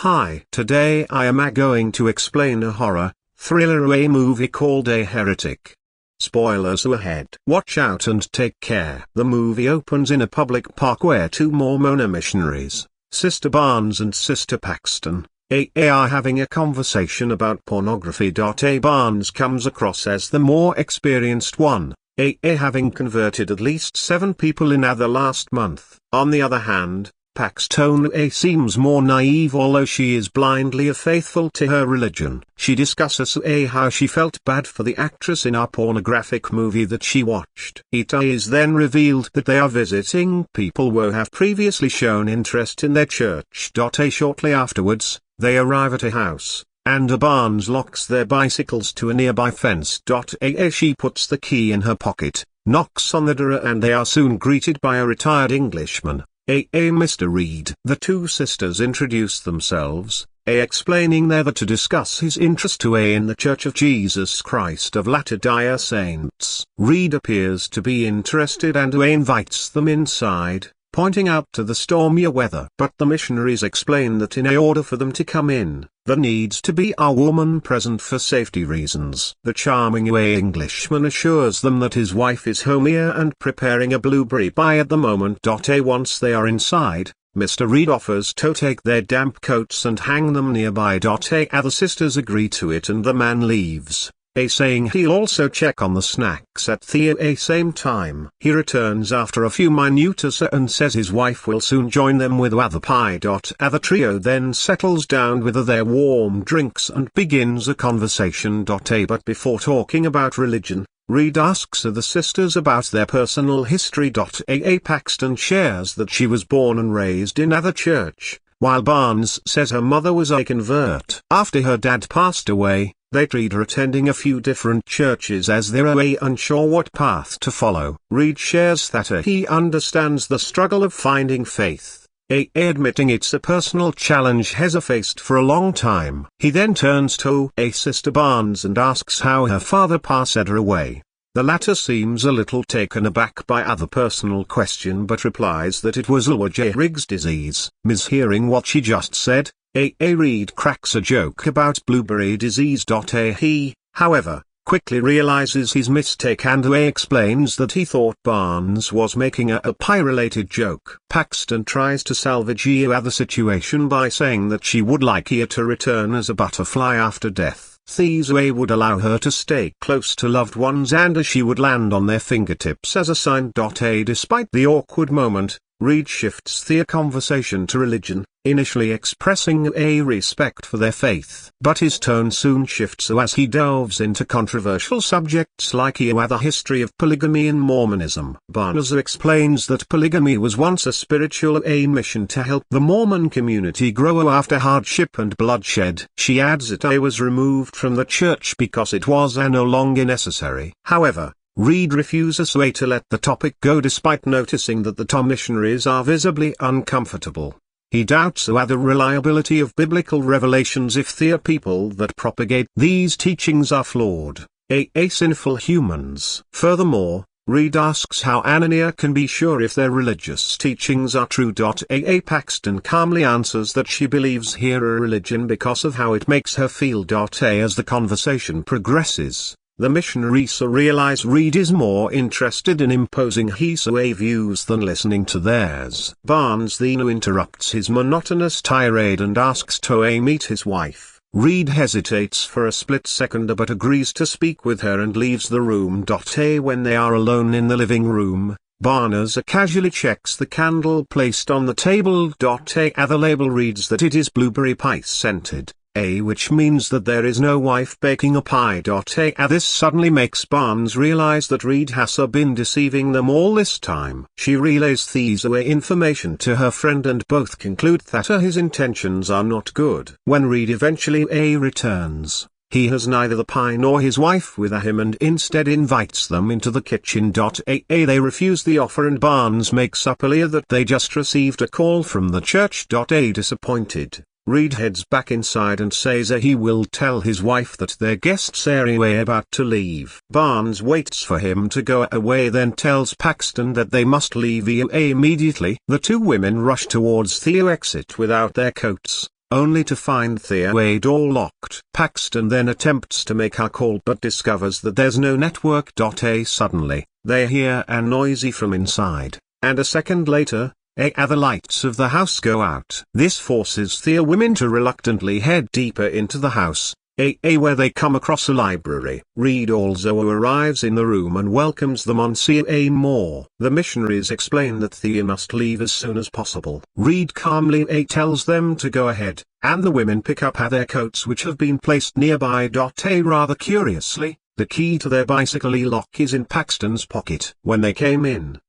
Hi, today I am going to explain a horror, thriller movie called A Heretic. Spoilers ahead. Watch out and take care. The movie opens in a public park where two Mormon missionaries, Sister Barnes and Sister Paxton, are having a conversation about pornography. A Barnes comes across as the more experienced one, having converted at least 7 people in the last month. On the other hand, Paxton seems more naive, although she is blindly faithful to her religion. She discusses how she felt bad for the actress in a pornographic movie that she watched. It is then revealed that they are visiting people who have previously shown interest in their church. Shortly afterwards, they arrive at a house, and Barnes locks their bicycles to a nearby fence. She puts the key in her pocket, knocks on the door, and they are soon greeted by a retired Englishman, Mr. Reed. The two sisters introduce themselves, explaining they're there to discuss his interest in the Church of Jesus Christ of Latter-day Saints. Reed appears to be interested and invites them inside, pointing out to the stormy weather. But the missionaries explain that in order for them to come in, there needs to be a woman present for safety reasons. The charming Englishman assures them that his wife is home here and preparing a blueberry pie at the moment. Once they are inside, Mr. Reed offers to take their damp coats and hang them nearby. The sisters agree to it and the man leaves, saying he'll also check on the snacks at the same time. He returns after a few minutes and says his wife will soon join them with other pie. The trio then settles down with their warm drinks and begins a conversation. But before talking about religion, Reed asks the sisters about their personal history. Paxton shares that she was born and raised in the church, while Barnes says her mother was a convert. After her dad passed away, they tried attending a few different churches as they were unsure what path to follow. Reed shares that he understands the struggle of finding faith, admitting it's a personal challenge has faced for a long time. He then turns to Sister Barnes and asks how her father passed away. The latter seems a little taken aback by the personal question but replies that it was Lou Gehrig's disease. Mishearing what she just said, Reed cracks a joke about blueberry disease. He, however, quickly realizes his mistake and explains that he thought Barnes was making a pie-related joke. Paxton tries to salvage the situation by saying that she would like to return as a butterfly after death. These would allow her to stay close to loved ones and she would land on their fingertips as a sign. Despite the awkward moment, Reed shifts the conversation to religion, initially expressing a respect for their faith. But his tone soon shifts as he delves into controversial subjects like the history of polygamy in Mormonism. Barnes explains that polygamy was once a spiritual mission to help the Mormon community grow after hardship and bloodshed. She adds it was removed from the church because it was no longer necessary. However, Reed refuses to let the topic go despite noticing that the missionaries are visibly uncomfortable. He doubts the reliability of biblical revelations if the people that propagate these teachings are flawed, sinful humans. Furthermore, Reed asks how Anania can be sure if their religious teachings are true. Paxton calmly answers that she believes her religion because of how it makes her feel. As the conversation progresses, the missionaries realize Reed is more interested in imposing his views than listening to theirs. Barnes then interrupts his monotonous tirade and asks to meet his wife. Reed hesitates for a split second but agrees to speak with her and leaves the room. When they are alone in the living room, Barnes casually checks the candle placed on the table. The label reads that it is blueberry pie scented, which means that there is no wife baking a pie. This suddenly makes Barnes realize that Reed has been deceiving them all this time. She relays these information to her friend and both conclude that his intentions are not good. When Reed eventually returns, he has neither the pie nor his wife with him and instead invites them into the kitchen. They refuse the offer and Barnes makes up earlier that they just received a call from the church. Disappointed, Reed heads back inside and says he will tell his wife that their guests are about to leave. Barnes waits for him to go away, then tells Paxton that they must leave immediately. The two women rush towards the exit without their coats, only to find the door locked. Paxton then attempts to make a call but discovers that there's no network. Suddenly, they hear a noisy from inside, and a second later, the lights of the house go out. This forces the women to reluctantly head deeper into the house, where they come across a library. Reed also arrives in the room and welcomes them on seeing more. The missionaries explain that Thea must leave as soon as possible. Reed calmly tells them to go ahead, and the women pick up their coats which have been placed nearby. Rather curiously, the key to their bicycle lock is in Paxton's pocket. When they came in,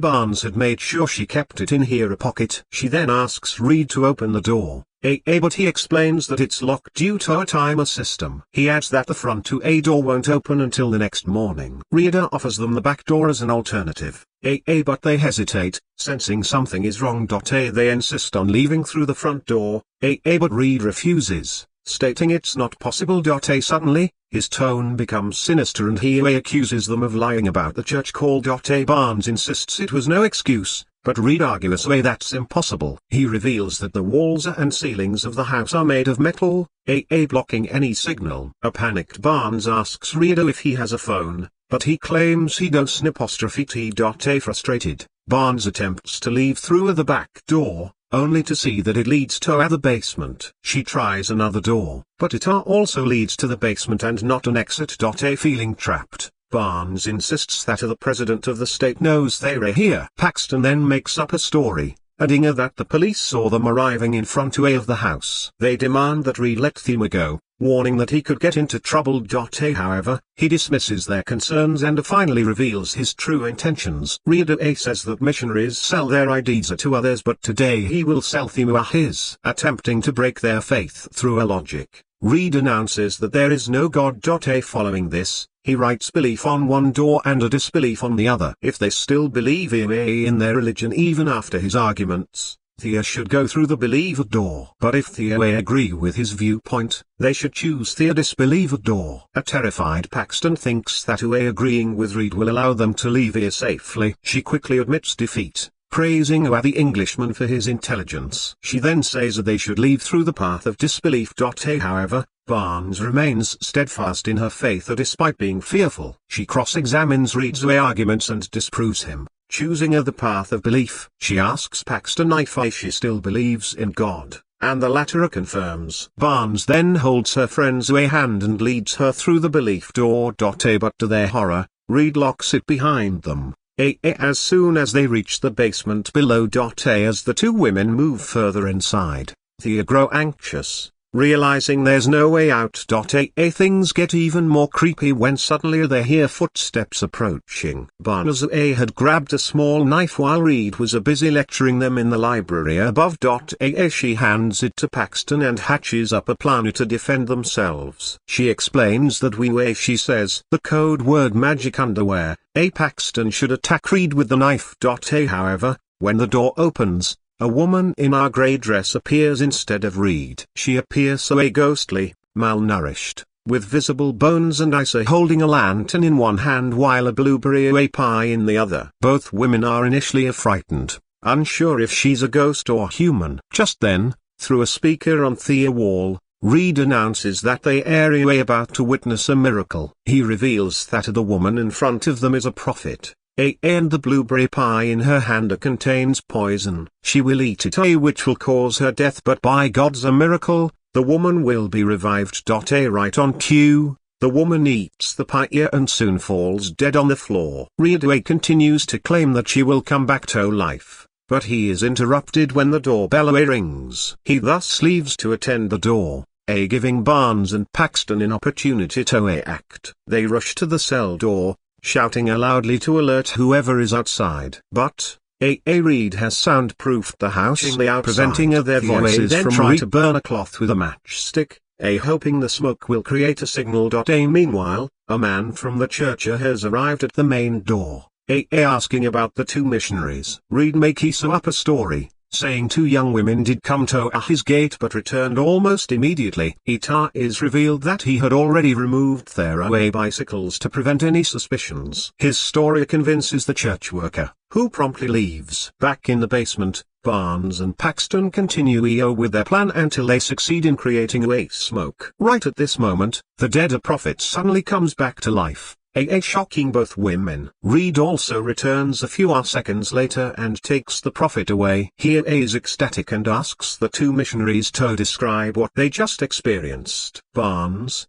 Barnes had made sure she kept it in her pocket. She then asks Reed to open the door, but he explains that it's locked due to a timer system. He adds that the front door won't open until the next morning. Reed offers them the back door as an alternative, but they hesitate, sensing something is wrong. They insist on leaving through the front door, but Reed refuses, stating it's not possible. Suddenly, his tone becomes sinister and he accuses them of lying about the church call. Barnes insists it was no excuse, but Reed argues that's impossible. He reveals that the walls and ceilings of the house are made of metal, blocking any signal. A panicked Barnes asks Reed if he has a phone, but he claims he doesn't. Frustrated, Barnes attempts to leave through the back door, only to see that it leads to the basement. She tries another door, but it also leads to the basement and not an exit. Feeling trapped, Barnes insists that the president of the state knows they're here. Paxton then makes up a story, adding that the police saw them arriving in front of the house. They demand that Reed let Thema go, warning that he could get into trouble. However, he dismisses their concerns and finally reveals his true intentions. Reed says that missionaries sell their IDs to others, but today he will sell Thema his. Attempting to break their faith through a logic, Reed announces that there is no God. Following this, he writes belief on one door and a disbelief on the other. If they still believe in their religion even after his arguments, Thea should go through the believed door. But if Thea agree with his viewpoint, they should choose the disbelieved door. A terrified Paxton thinks that agreeing with Reed will allow them to leave here safely. She quickly admits defeat, praising the Englishman for his intelligence. She then says that they should leave through the path of disbelief. However, Barnes remains steadfast in her faith despite being fearful. She cross-examines Reed's arguments and disproves him, choosing the path of belief. She asks Paxton if she still believes in God, and the latter confirms. Barnes then holds her friend's hand and leads her through the belief door. But to their horror, Reed locks it behind them. As soon as they reach the basement below. As the two women move further inside, Thea grows anxious, realizing there's no way out. Things get even more creepy when suddenly they hear footsteps approaching. Barnes had grabbed a small knife while Reed was busy lecturing them in the library above. She hands it to Paxton and hatches up a plan to defend themselves. She explains that she says the code word magic underwear. Paxton should attack Reed with the knife. However, when the door opens, a woman in a grey dress appears instead of Reed. She appears so ghostly, malnourished, with visible bones and eyes, holding a lantern in one hand while a blueberry pie in the other. Both women are initially frightened, unsure if she's a ghost or human. Just then, through a speaker on the wall, Reed announces that they are about to witness a miracle. He reveals that the woman in front of them is a prophet. And the blueberry pie in her hand contains poison. She will eat it, which will cause her death, but by God's a miracle, the woman will be revived. Right on cue, the woman eats the pie and soon falls dead on the floor. Reed continues to claim that she will come back to life, but he is interrupted when the doorbell rings. He thus leaves to attend the door, giving Barnes and Paxton an opportunity to act. They rush to the cell door, shouting loudly to alert whoever is outside. But Reed has soundproofed the house, preventing their voices from trying to burn a cloth with a matchstick, hoping the smoke will create a signal. Meanwhile, a man from the church has arrived at the main door, asking about the two missionaries. Reed makes up a story, saying two young women did come to his gate but returned almost immediately. It is revealed that he had already removed their bicycles to prevent any suspicions. His story convinces the church worker, who promptly leaves. Back in the basement, Barnes and Paxton continue with their plan until they succeed in creating smoke. Right at this moment, the dead prophet suddenly comes back to life, shocking both women. Reed also returns a few seconds later and takes the prophet away. Here is ecstatic and asks the two missionaries to describe what they just experienced. Barnes,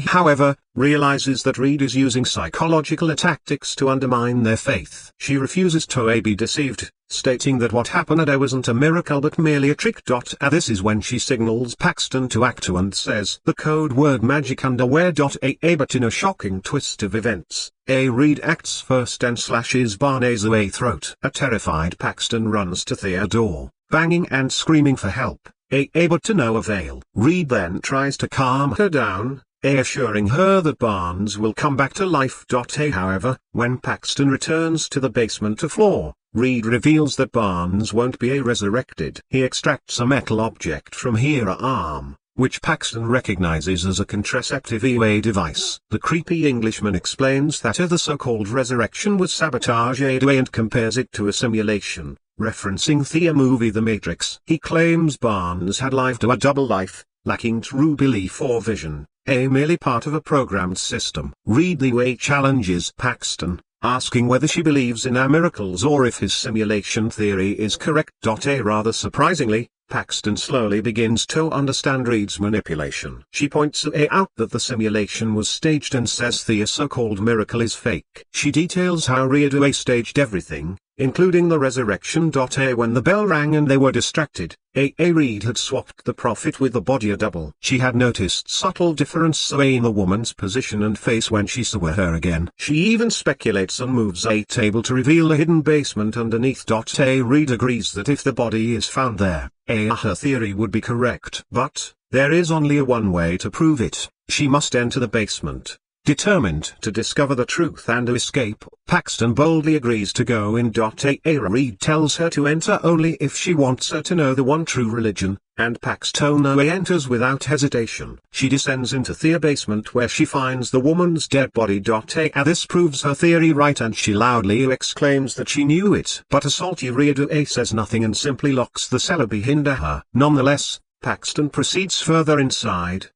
however, realizes that Reed is using psychological tactics to undermine their faith. She refuses to be deceived, stating that what happened wasn't a miracle but merely a trick. This is when she signals Paxton to act and says the code word magic underwear. But in a shocking twist of events, Reed acts first and slashes Barnes' throat. A terrified Paxton runs to Theodore, banging and screaming for help, but to no avail. Reed then tries to calm her down, assuring her that Barnes will come back to life. However, when Paxton returns to the basement floor, Reed reveals that Barnes won't be resurrected. He extracts a metal object from her arm, which Paxton recognizes as a contraceptive device. The creepy Englishman explains that the so-called resurrection was sabotage and compares it to a simulation, referencing the movie The Matrix. He claims Barnes had lived a double life, lacking true belief or vision, merely part of a programmed system. Reed challenges Paxton, asking whether she believes in miracles or if his simulation theory is correct. Rather surprisingly, Paxton slowly begins to understand Reed's manipulation. She points out that the simulation was staged and says the so-called miracle is fake. She details how Reed staged everything, including the resurrection. When the bell rang and they were distracted, Reed had swapped the prophet with the body double. She had noticed subtle difference in the woman's position and face when she saw her again. She even speculates and moves a table to reveal a hidden basement underneath. Reed agrees that if the body is found there, her theory would be correct. But there is only one way to prove it. She must enter the basement. Determined to discover the truth and escape, Paxton boldly agrees to go in. Reed tells her to enter only if she wants her to know the one true religion, and Paxton enters without hesitation. She descends into the basement where she finds the woman's dead body. This proves her theory right and she loudly exclaims that she knew it. But a salty Reed says nothing and simply locks the cellar behind her. Nonetheless, Paxton proceeds further inside,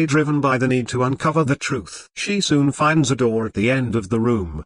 driven by the need to uncover the truth. She soon finds a door at the end of the room,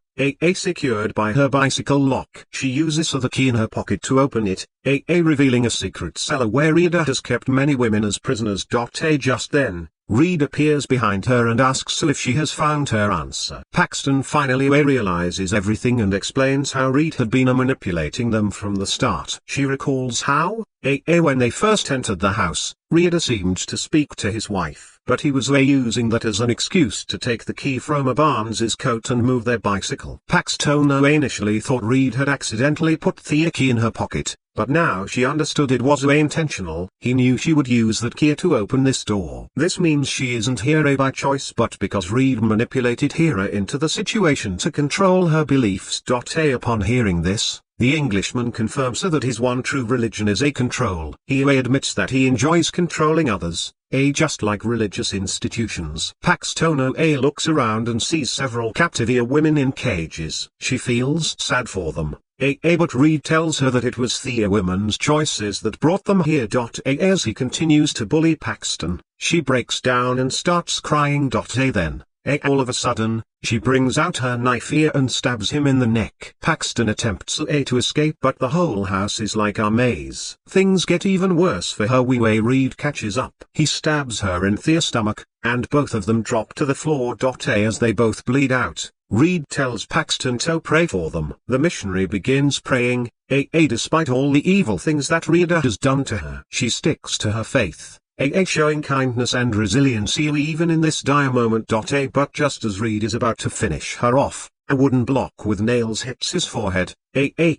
secured by her bicycle lock. She uses the key in her pocket to open it, revealing a secret cellar where Reed has kept many women as prisoners. Just then, Reed appears behind her and asks if she has found her answer. Paxton finally realizes everything and explains how Reed had been manipulating them from the start. She recalls how, when they first entered the house, Reed seemed to speak to his wife, but he was using that as an excuse to take the key from Barnes's coat and move their bicycle. Paxton initially thought Reed had accidentally put the key in her pocket, but now she understood it was intentional. He knew she would use that key to open this door. This means she isn't here by choice but because Reed manipulated her into the situation to control her beliefs. Upon hearing this, the Englishman confirms that his one true religion is control. He admits that he enjoys controlling others, just like religious institutions. Paxton looks around and sees several captive women in cages. She feels sad for them, but Reed tells her that it was the women's choices that brought them here. As he continues to bully Paxton, she breaks down and starts crying. Then, all of a sudden, she brings out her knife and stabs him in the neck. Paxton attempts to escape but the whole house is like a maze. Things get even worse for her Reed catches up. He stabs her in the stomach, and both of them drop to the floor. As they both bleed out, Reed tells Paxton to pray for them. The missionary begins praying, despite all the evil things that Reed has done to her. She sticks to her faith, showing kindness and resiliency even in this dire moment. But just as Reed is about to finish her off, a wooden block with nails hits his forehead,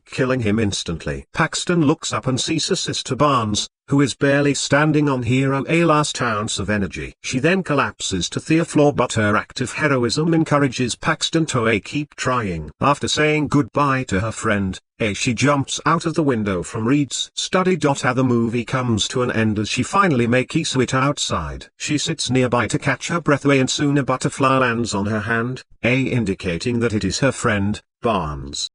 killing him instantly. Paxton looks up and sees Sister Barnes, who is barely standing on her last ounce of energy. She then collapses to the floor but her act of heroism encourages Paxton to keep trying. After saying goodbye to her friend, she jumps out of the window from Reed's study. How the movie comes to an end as she finally makes it outside. She sits nearby to catch her breath and soon a butterfly lands on her hand, indicating that it is her friend, Barnes.